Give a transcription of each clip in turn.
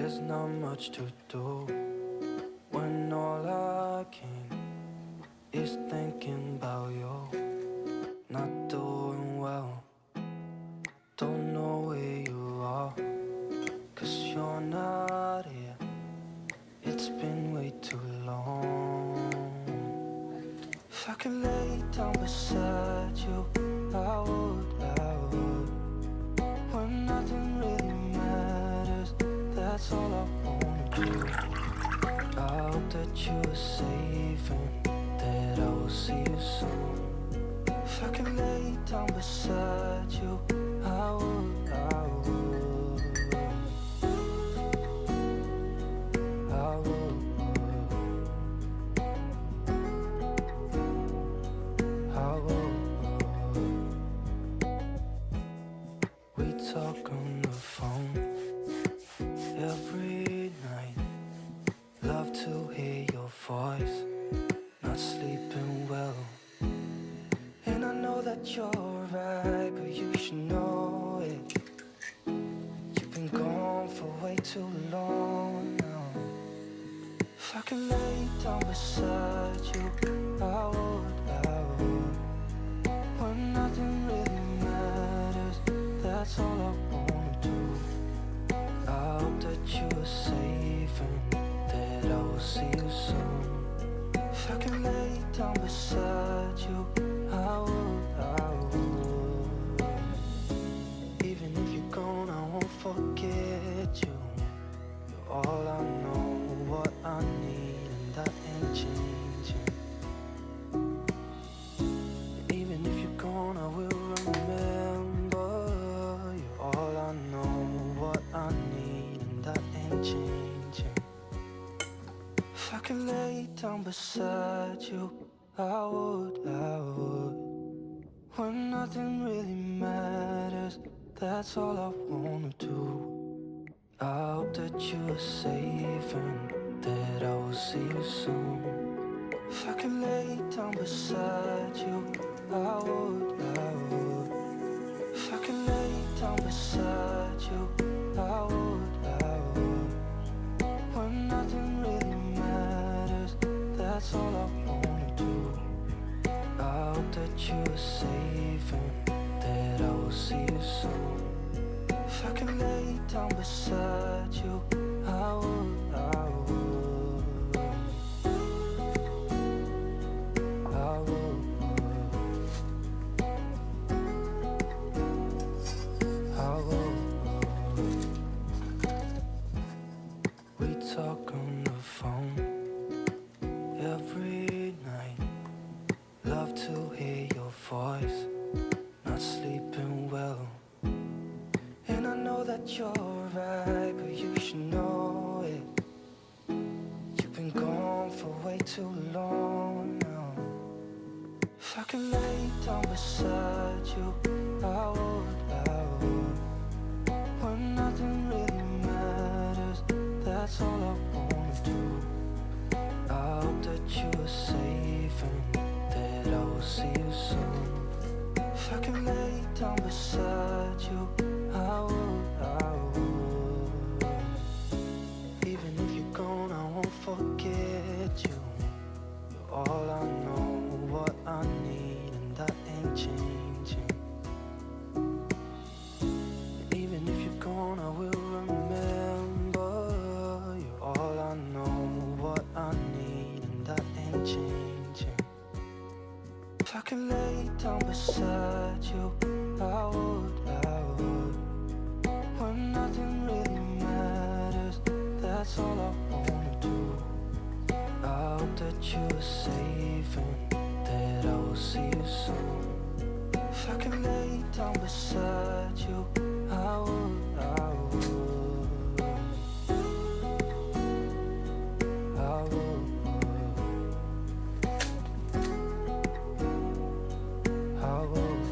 There's not much to do when all I can is thinking about you. Not doing well, don't know where you are, 'cause you're not here. It's been way too long. If I could lay down beside you, I would, when nothing really matters, that's all I wanna do. I hope that you are safe and that I will see you soon. If I could lay down beside you, I would, I would, I would, I would. We talk on the phone every night. Love to hear your voice. Not sleeping well, and I know that you're right, but you should know it. You've been gone for way too long now. If I could lay down beside you, I would, when nothing really matters, that's all I wanna do. I hope that you are safe and that I will see you soon. If I could lay down beside you, I would, I would. Even if you're gone, I won't forget you. You're all I know, what I need, and that ain't changing. And even if you're gone, I will remember. You're all I know, what I need, and that ain't changing. If I could lay down beside you, I would, I would. When nothing really matters, that's all I wanna do. I hope that you are safe and that I will see you soon. If I could lay down beside you, I would, I would. If I could lay down beside you, I would, I would. When nothing really matters, that's all I wanna do. I hope that you are safe and that I will see you soon. If I could lay down beside you, I would, I would, I would, I would. We talk on the phone every night. Love to hear your voice. Not sleeping well, and I know that you're right, but you should know it. You've been gone for way too long now. If I could lay down beside you, I would, I would. When nothing really matters, that's all I wanna do. I hope that you are safe and that I will see you soon. If I could lay down beside you, I would, I would. Even if you're gone, I won't forget you. You're all I know, what I need, and that ain't changing. And even if you're gone, I will remember. You're all I know, what I need, and that ain't changing. If I could lay down beside you, I would, I would. When nothing really matters, that's all I wanna do. I hope that you are safe and that I will see you soon. If I could lay down beside you, I would, I would, I would, I would.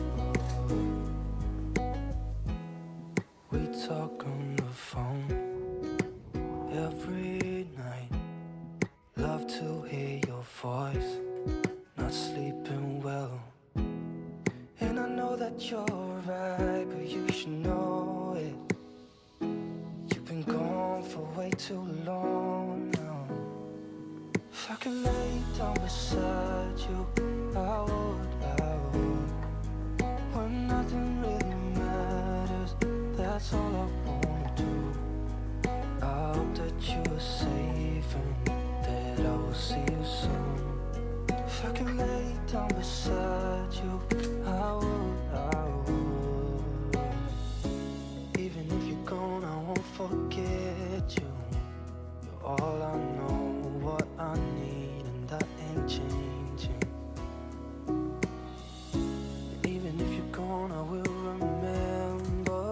We talk on the phone every night. Love to hear your voice. Not sleeping well, and I know that you're right, but you should know it. You've been gone for way too long now. If I could lay down beside you, I would. When nothing really matters, that's all I wanna do. I hope that you are safe and that I will see you soon. If I could lay down beside you, I would. Even if you're gone, I won't forget you. You're all I know, what I need, and that ain't changing. And even if you're gone, I will remember.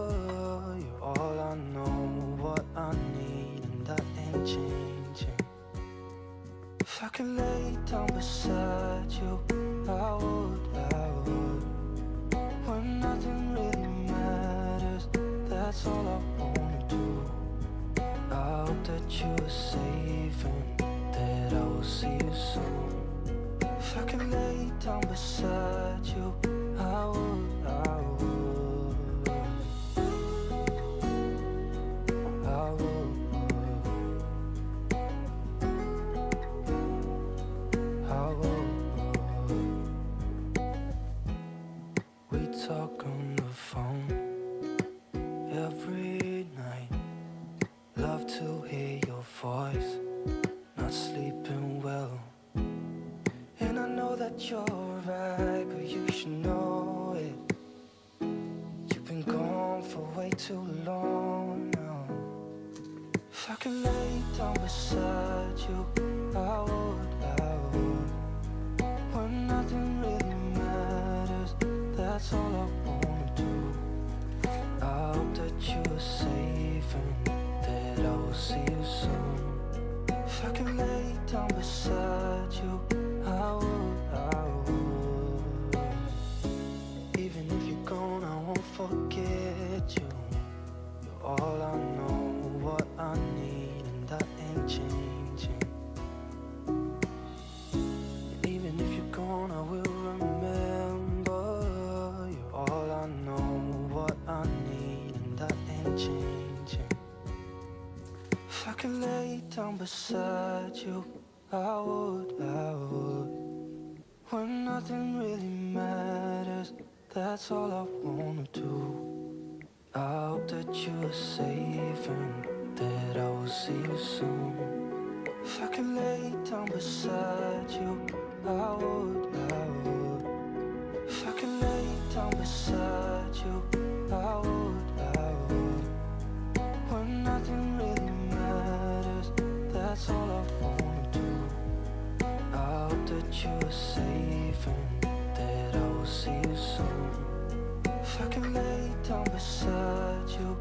You're all I know, what I need, and that ain't changing. If I could lay down beside you, I would. When nothing really matters, that's all I wanna do. I hope that you are safe and that I will see you soon. If I could lay down beside you, I would. I would. We talk on the phone every night. Love to hear your voice. Not sleeping well. And I know that you're right, but you should know it. You've been gone for way too long now. If I could lay down beside you, I would. When nothing really matters, that's all I wanna do. I hope that you are safe and that I will see you soon. If I could lay down beside you, I would. Even if you're gone, I won't forget you. You're all I know, what I need, and that ain't changing. And even if you're gone, I will remember. You're all I know, what I need, and that ain't changing. If I could lay down beside you, I would. When nothing really matters, that's all I wanna do. I hope that you are safe and that I will see you soon. If I could lay down beside you, I would. If I could lay down beside you, I would. When nothing really matters, that's all I wanna do. I hope that you are safe and that I will see you soon. If I could lay down beside you,